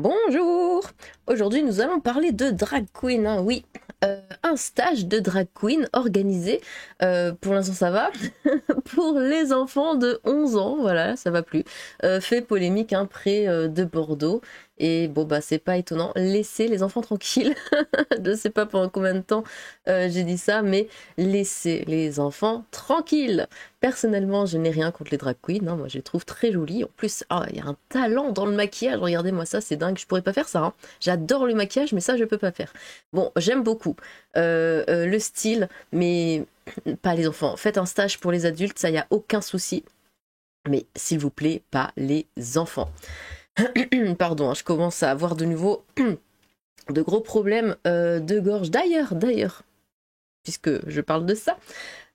Bonjour! Aujourd'hui, nous allons parler de drag queen, hein, oui. Un stage de drag queen organisé, pour l'instant ça va, pour les enfants de 11 ans, voilà, ça va plus. Fait polémique, hein, près de Bordeaux. Et bon, bah, c'est pas étonnant, laissez les enfants tranquilles. Je sais pas pendant combien de temps j'ai dit ça, mais laissez les enfants tranquilles. Personnellement, je n'ai rien contre les drag queens, hein, moi je les trouve très jolies. En plus, il y a un talent dans le maquillage, regardez-moi ça, c'est dingue, je pourrais pas faire ça, hein. J'adore le maquillage, mais ça je peux pas faire. Bon, j'aime beaucoup le style, mais pas les enfants. Faites un stage pour les adultes, ça y a aucun souci. Mais s'il vous plaît, pas les enfants. Pardon, hein, je commence à avoir de nouveau de gros problèmes de gorge. D'ailleurs, puisque je parle de ça,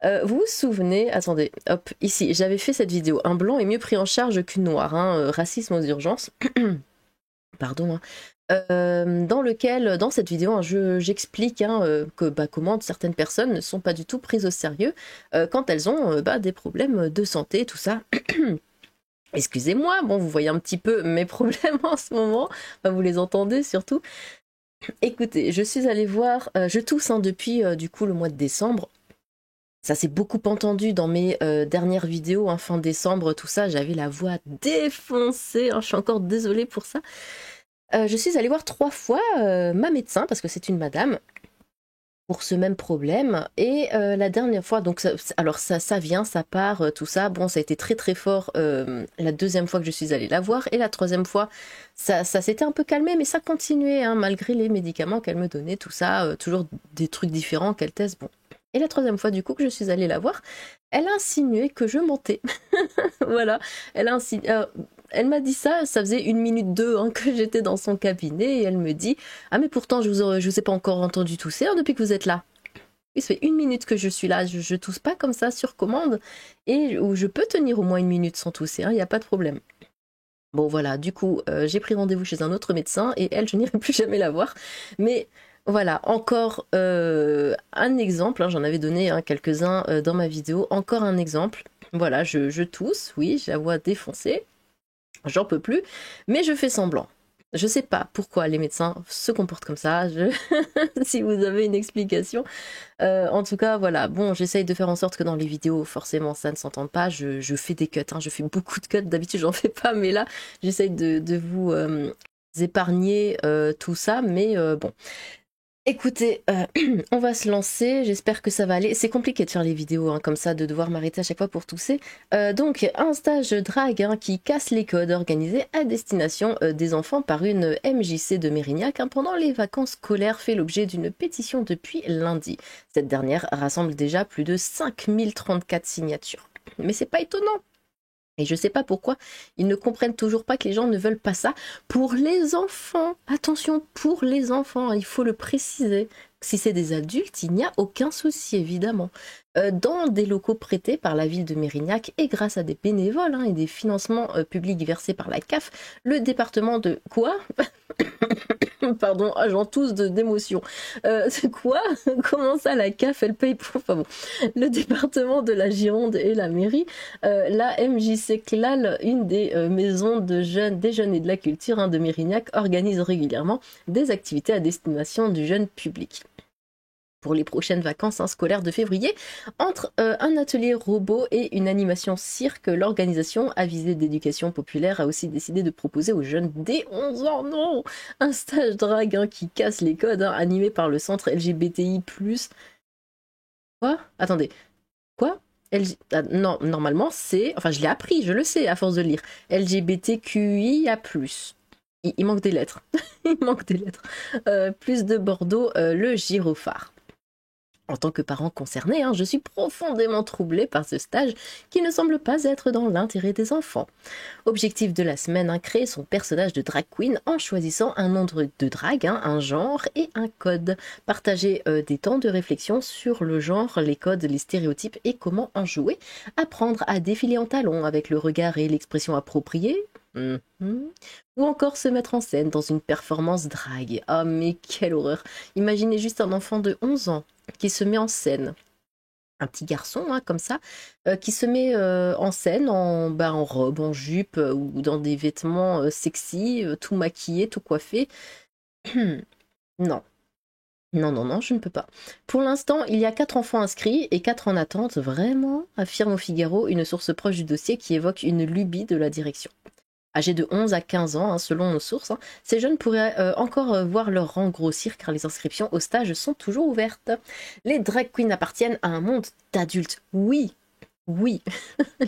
vous vous souvenez, attendez, hop, ici, j'avais fait cette vidéo, un blanc est mieux pris en charge qu'une noire, hein, racisme aux urgences, pardon, hein. Dans cette vidéo, hein, j'explique, hein, que comment certaines personnes ne sont pas du tout prises au sérieux quand elles ont des problèmes de santé, tout ça. Excusez-moi, bon, vous voyez un petit peu mes problèmes en ce moment, enfin, vous les entendez surtout. Écoutez, je suis allée voir, je tousse, hein, depuis du coup le mois de décembre. Ça s'est beaucoup entendu dans mes dernières vidéos, hein, fin décembre, tout ça, j'avais la voix défoncée, hein, je suis encore désolée pour ça. Je suis allée voir 3 fois ma médecin, parce que c'est une madame, pour ce même problème. Et la dernière fois, donc ça vient, ça part, tout ça. Bon, ça a été très très fort la deuxième fois que je suis allée la voir. Et la troisième fois, ça s'était un peu calmé, mais ça continuait, hein, malgré les médicaments qu'elle me donnait, tout ça. Toujours des trucs différents qu'elle teste. Bon. Et la troisième fois, du coup, que je suis allée la voir, elle a insinué que je mentais. Voilà. Elle m'a dit ça, ça faisait 1 minute 2, hein, que j'étais dans son cabinet, et elle me dit « Ah mais pourtant je vous ai pas encore entendu tousser, hein, depuis que vous êtes là. » Il se fait 1 minute que je suis là, je tousse pas comme ça sur commande, et où je peux tenir au moins 1 minute sans tousser, il n'y a pas de problème. Bon voilà, du coup, j'ai pris rendez-vous chez un autre médecin, et elle, je n'irai plus jamais la voir. Mais voilà, encore un exemple, hein, j'en avais donné, hein, quelques-uns dans ma vidéo, encore un exemple. Voilà, je tousse, oui, j'ai la voix défoncée. J'en peux plus, mais je fais semblant. Je sais pas pourquoi les médecins se comportent comme ça, si vous avez une explication. En tout cas, voilà, bon, j'essaye de faire en sorte que dans les vidéos, forcément, ça ne s'entende pas. Je fais des cuts, hein, je fais beaucoup de cuts, d'habitude j'en fais pas, mais là, j'essaye de vous épargner tout ça, mais bon. Écoutez, on va se lancer, j'espère que ça va aller. C'est compliqué de faire les vidéos, hein, comme ça, de devoir m'arrêter à chaque fois pour tousser. Donc, un stage drague, hein, qui casse les codes, organisé à destination des enfants par une MJC de Mérignac, hein, pendant les vacances scolaires, fait l'objet d'une pétition depuis lundi. Cette dernière rassemble déjà plus de 5034 signatures. Mais c'est pas étonnant. Et je sais pas pourquoi ils ne comprennent toujours pas que les gens ne veulent pas ça pour les enfants. Attention, pour les enfants, il faut le préciser. Si c'est des adultes, il n'y a aucun souci, évidemment. Dans des locaux prêtés par la ville de Mérignac et grâce à des bénévoles, hein, et des financements publics versés par la CAF, le département de... Quoi? Pardon, j'en tousse d'émotion. C'est quoi? Comment ça, la CAF, elle paye pour... Enfin bon, le département de la Gironde et la mairie, la MJC CLAL, une des maisons des jeunes et de la culture, hein, de Mérignac, organise régulièrement des activités à destination du jeune public. Pour les prochaines vacances, hein, scolaires de février, entre un atelier robot et une animation cirque, l'organisation avisée d'éducation populaire a aussi décidé de proposer aux jeunes dès 11 ans, non, un stage drague, hein, qui casse les codes, hein, animé par le centre LGBTI+. Quoi? Attendez, quoi? Non, normalement c'est... Enfin, je l'ai appris, je le sais à force de lire. LGBTQIA+. Il manque des lettres. Il manque des lettres. Plus de Bordeaux, le gyrophare. En tant que parent concerné, hein, je suis profondément troublée par ce stage qui ne semble pas être dans l'intérêt des enfants. Objectif de la semaine, hein, créer son personnage de drag queen en choisissant un nom de drag, hein, un genre et un code. Partager des temps de réflexion sur le genre, les codes, les stéréotypes et comment en jouer. Apprendre à défiler en talons avec le regard et l'expression appropriée. Ou encore se mettre en scène dans une performance drague. Oh mais quelle horreur! Imaginez juste un enfant de 11 ans qui se met en scène. un petit garçon comme ça, qui se met en scène en robe, en jupe ou dans des vêtements sexy, tout maquillé, tout coiffé. Non. Non, non, non, je ne peux pas. Pour l'instant, il y a 4 enfants inscrits et 4 en attente, vraiment, affirme au Figaro une source proche du dossier qui évoque une lubie de la direction. Âgés de 11 à 15 ans, selon nos sources, ces jeunes pourraient encore voir leur rang grossir car les inscriptions au stage sont toujours ouvertes. Les drag queens appartiennent à un monde d'adultes. Oui, oui,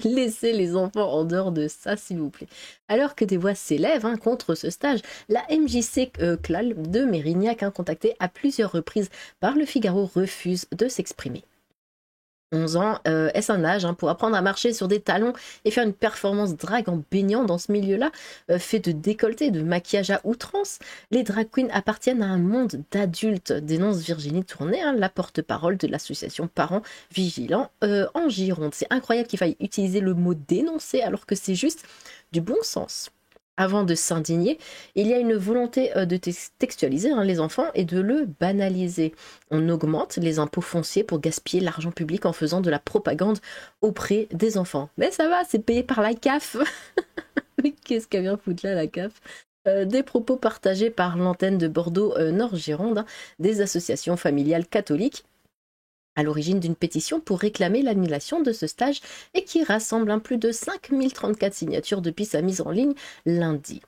laissez les enfants en dehors de ça, s'il vous plaît. Alors que des voix s'élèvent contre ce stage, la MJC CLAL de Mérignac, contactée à plusieurs reprises par le Figaro, refuse de s'exprimer. 11 ans, est-ce un âge pour apprendre à marcher sur des talons et faire une performance drag en baignant dans ce milieu-là, fait de décolleté, de maquillage à outrance? Les drag queens appartiennent à un monde d'adultes, dénonce Virginie Tourné, la porte-parole de l'association Parents Vigilants en Gironde. C'est incroyable qu'il faille utiliser le mot dénoncer alors que c'est juste du bon sens. Avant de s'indigner, il y a une volonté de textualiser les enfants et de le banaliser. On augmente les impôts fonciers pour gaspiller l'argent public en faisant de la propagande auprès des enfants. Mais ça va, c'est payé par la CAF. Mais qu'est-ce qu'elle vient foutre là, la CAF? Des propos partagés par l'antenne de Bordeaux Nord-Gironde, des associations familiales catholiques, à l'origine d'une pétition pour réclamer l'annulation de ce stage et qui rassemble plus de 5034 signatures depuis sa mise en ligne lundi.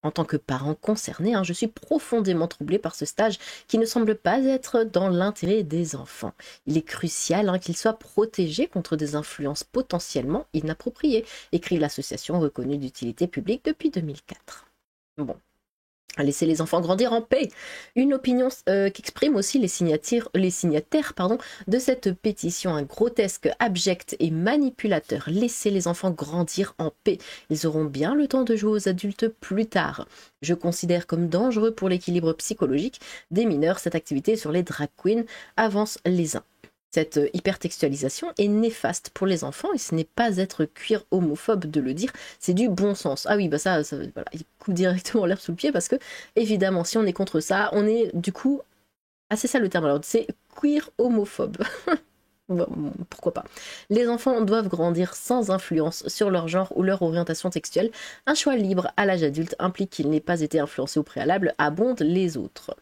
En tant que parent concerné, je suis profondément troublée par ce stage qui ne semble pas être dans l'intérêt des enfants. Il est crucial qu'il soit protégé contre des influences potentiellement inappropriées, écrit l'association reconnue d'utilité publique depuis 2004. Bon. Laisser les enfants grandir en paix. Une opinion qu'expriment aussi les signataires de cette pétition. Un grotesque, abject et manipulateur. Laissez les enfants grandir en paix. Ils auront bien le temps de jouer aux adultes plus tard. Je considère comme dangereux pour l'équilibre psychologique des mineurs cette activité sur les drag queens, avancent les uns. Cette hypertextualisation est néfaste pour les enfants et ce n'est pas être queer homophobe de le dire, c'est du bon sens. Ah oui, bah ça voilà, il coupe directement l'herbe sous le pied parce que, évidemment, si on est contre ça, on est du coup, c'est ça le terme, alors c'est queer homophobe. Bon, pourquoi pas. Les enfants doivent grandir sans influence sur leur genre ou leur orientation textuelle. Un choix libre à l'âge adulte implique qu'il n'ait pas été influencé au préalable, abondent les autres.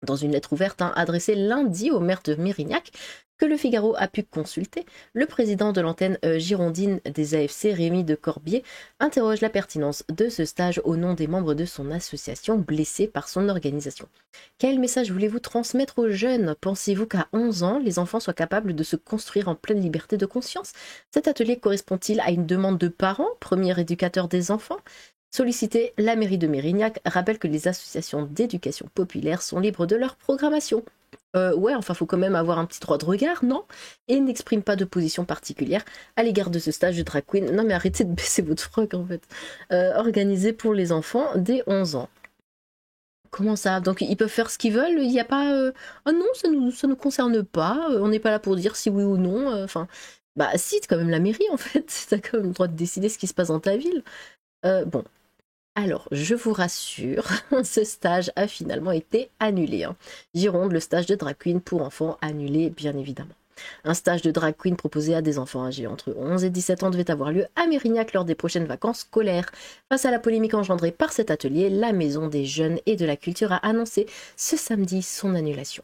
Dans une lettre ouverte adressée lundi au maire de Mérignac, que le Figaro a pu consulter, le président de l'antenne girondine des AFC, Rémi de Corbier, interroge la pertinence de ce stage au nom des membres de son association blessés par son organisation. Quel message voulez-vous transmettre aux jeunes? Pensez-vous qu'à 11 ans, les enfants soient capables de se construire en pleine liberté de conscience? Cet atelier correspond-il à une demande de parents, premier éducateur des enfants? Sollicité, la mairie de Mérignac rappelle que les associations d'éducation populaire sont libres de leur programmation. Ouais, enfin, faut quand même avoir un petit droit de regard, non? Et n'exprime pas de position particulière à l'égard de ce stage de drag queen. Non, mais arrêtez de baisser votre froc, en fait. Organisé pour les enfants dès 11 ans. Comment ça? Donc, ils peuvent faire ce qu'ils veulent? Il n'y a pas... Ah non, ça nous concerne pas. On n'est pas là pour dire si oui ou non. Enfin, bah si, c'est quand même la mairie, en fait. T'as quand même le droit de décider ce qui se passe dans ta ville. Bon. Alors, je vous rassure, ce stage a finalement été annulé. Gironde, le stage de drag queen pour enfants annulé, bien évidemment. Un stage de drag queen proposé à des enfants âgés entre 11 et 17 ans devait avoir lieu à Mérignac lors des prochaines vacances scolaires. Face à la polémique engendrée par cet atelier, la Maison des Jeunes et de la Culture a annoncé ce samedi son annulation.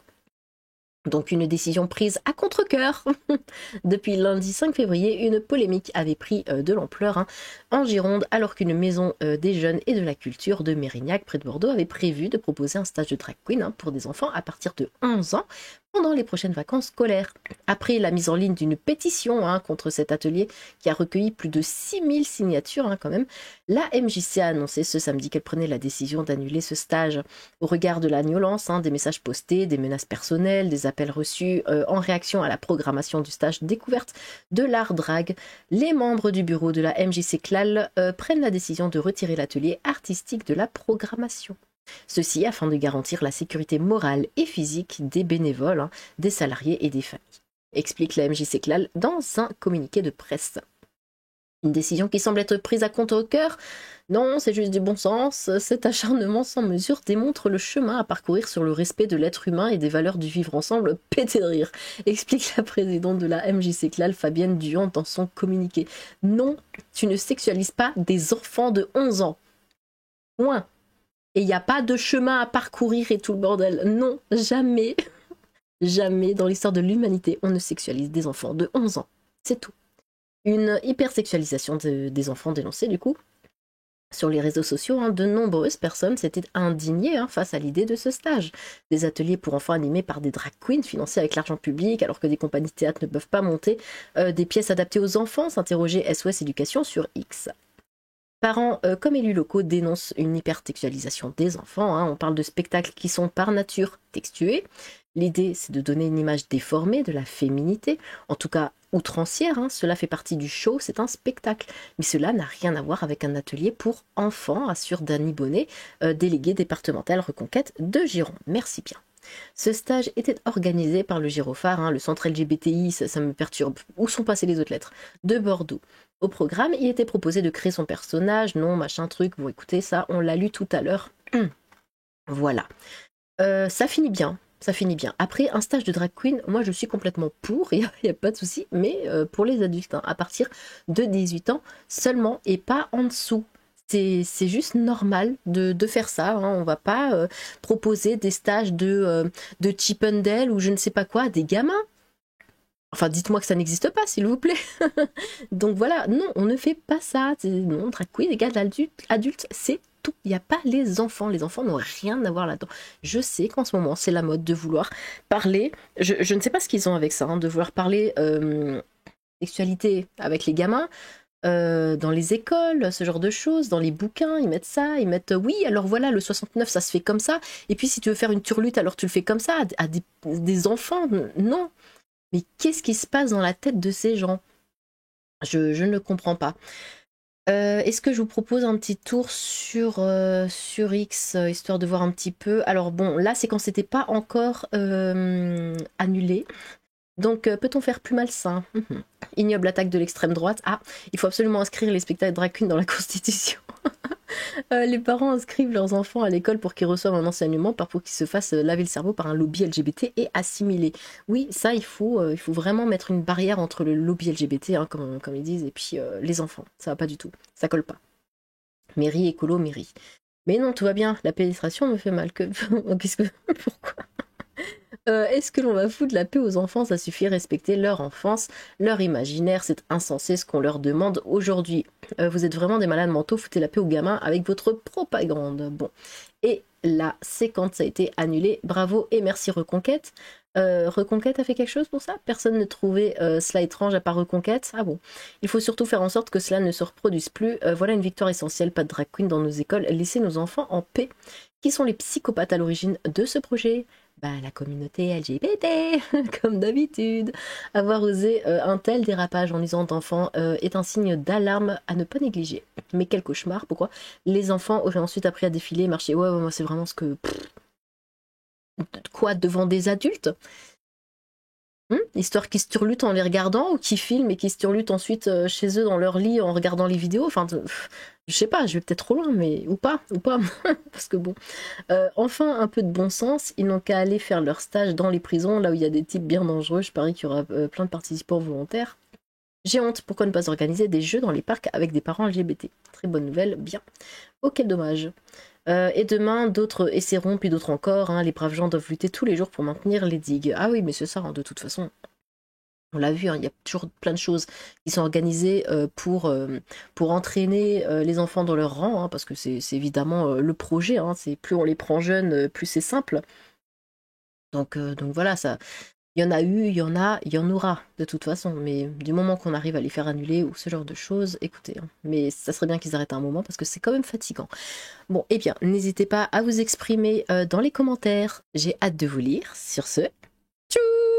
Donc une décision prise à contre-cœur. Depuis lundi 5 février, une polémique avait pris de l'ampleur en Gironde alors qu'une maison des jeunes et de la culture de Mérignac, près de Bordeaux, avait prévu de proposer un stage de drag queen pour des enfants à partir de 11 ans pendant les prochaines vacances scolaires. Après la mise en ligne d'une pétition contre cet atelier qui a recueilli plus de 6000 signatures quand même, la MJC a annoncé ce samedi qu'elle prenait la décision d'annuler ce stage. Au regard de la violence, des messages postés, des menaces personnelles, des appels reçus en réaction à la programmation du stage découverte de l'art drag, les membres du bureau de la MJC CLAL prennent la décision de retirer l'atelier artistique de la programmation. Ceci afin de garantir la sécurité morale et physique des bénévoles, des salariés et des familles, explique la MJC CLAL dans un communiqué de presse. Une décision qui semble être prise à contre-cœur? Non, c'est juste du bon sens. Cet acharnement sans mesure démontre le chemin à parcourir sur le respect de l'être humain et des valeurs du vivre ensemble. Pété de rire, explique la présidente de la MJC CLAL, Fabienne Duhan, dans son communiqué. Non, tu ne sexualises pas des enfants de 11 ans. Point. Et il n'y a pas de chemin à parcourir et tout le bordel. Non, jamais, jamais dans l'histoire de l'humanité, on ne sexualise des enfants de 11 ans. C'est tout. Une hypersexualisation des enfants dénoncée du coup. Sur les réseaux sociaux, de nombreuses personnes s'étaient indignées face à l'idée de ce stage. Des ateliers pour enfants animés par des drag queens financés avec l'argent public alors que des compagnies de théâtre ne peuvent pas monter des pièces adaptées aux enfants, s'interrogeait SOS Éducation sur X. Parents comme élus locaux dénoncent une hypersexualisation des enfants. On parle de spectacles qui sont par nature textués. L'idée, c'est de donner une image déformée de la féminité, en tout cas outrancière. Cela fait partie du show, c'est un spectacle. Mais cela n'a rien à voir avec un atelier pour enfants, assure Dany Bonnet, déléguée départementale Reconquête de Gironde. Merci bien. Ce stage était organisé par le Gyrophare, le centre LGBTI, ça me perturbe. Où sont passées les autres lettres? De Bordeaux. Au programme, il était proposé de créer son personnage, nom, machin, truc. Bon, écoutez, ça, on l'a lu tout à l'heure. Voilà. Ça finit bien. Ça finit bien. Après, un stage de drag queen, moi je suis complètement pour, il n'y a pas de souci, mais pour les adultes, à partir de 18 ans seulement et pas en dessous. C'est juste normal de faire ça. On va pas proposer des stages de Chippendale ou je ne sais pas quoi à des gamins. Enfin, dites-moi que ça n'existe pas, s'il vous plaît. Donc voilà, non, on ne fait pas ça. Non, drag queen égale adulte, c'est tout. Il n'y a pas les enfants n'ont rien à voir là-dedans. Je sais qu'en ce moment, c'est la mode de vouloir parler, je ne sais pas ce qu'ils ont avec ça, de vouloir parler sexualité avec les gamins, dans les écoles, ce genre de choses, dans les bouquins, ils mettent ça, ils mettent oui, alors voilà, le 69, ça se fait comme ça, et puis si tu veux faire une turlute, alors tu le fais comme ça, à des enfants, non. Mais qu'est-ce qui se passe dans la tête de ces gens? Je ne le comprends pas. Est-ce que je vous propose un petit tour sur X, histoire de voir un petit peu? Alors bon, là c'est quand c'était pas encore annulé. Donc peut-on faire plus malsain? Ignoble attaque de l'extrême droite. Ah, il faut absolument inscrire les spectacles drag queen dans la Constitution. Les parents inscrivent leurs enfants à l'école pour qu'ils reçoivent un enseignement, pas pour qu'ils se fassent laver le cerveau par un lobby LGBT et assimilé. Oui, ça, il faut vraiment mettre une barrière entre le lobby LGBT, comme ils disent, et puis les enfants. Ça va pas du tout. Ça colle pas. Mairie, écolo, mairie. Mais non, tout va bien. La pénétration me fait mal. Qu'est-ce que... Pourquoi? Est-ce que l'on va foutre la paix aux enfants? Ça suffit, respecter leur enfance, leur imaginaire, c'est insensé ce qu'on leur demande aujourd'hui. Vous êtes vraiment des malades mentaux, foutez la paix aux gamins avec votre propagande. Bon, et là, c'est quand ça a été annulé. Bravo et merci Reconquête. Reconquête a fait quelque chose pour ça? Personne ne trouvait cela étrange à part Reconquête? Ah bon. Il faut surtout faire en sorte que cela ne se reproduise plus. Voilà une victoire essentielle, pas de drag queen dans nos écoles. Laissez nos enfants en paix. Qui sont les psychopathes à l'origine de ce projet? La communauté LGBT, comme d'habitude. Avoir osé un tel dérapage en usant d'enfants est un signe d'alarme à ne pas négliger. Mais quel cauchemar, pourquoi? Les enfants auraient ensuite appris à défiler, marcher. Ouais, moi c'est vraiment ce que... Quoi, devant des adultes? Histoire qu'ils se turlutent en les regardant ou qui filment et qui se turlutent ensuite chez eux dans leur lit en regardant les vidéos. Enfin, je sais pas, je vais peut-être trop loin, mais ou pas, parce que bon. Enfin, un peu de bon sens, ils n'ont qu'à aller faire leur stage dans les prisons, là où il y a des types bien dangereux. Je parie qu'il y aura plein de participants volontaires. J'ai honte, pourquoi ne pas organiser des jeux dans les parcs avec des parents LGBT? Très bonne nouvelle, bien. Oh, quel dommage. Et demain, d'autres essaieront, puis d'autres encore. Les braves gens doivent lutter tous les jours pour maintenir les digues. Ah oui, mais c'est ça, de toute façon. On l'a vu, il y a toujours plein de choses qui sont organisées pour entraîner les enfants dans leur rang, parce que c'est évidemment le projet. C'est plus on les prend jeunes, plus c'est simple. Donc voilà, ça. Il y en a eu, il y en aura de toute façon, mais du moment qu'on arrive à les faire annuler ou ce genre de choses, écoutez, mais ça serait bien qu'ils arrêtent un moment parce que c'est quand même fatigant. Bon, eh bien, n'hésitez pas à vous exprimer dans les commentaires, j'ai hâte de vous lire. Sur ce, tchou!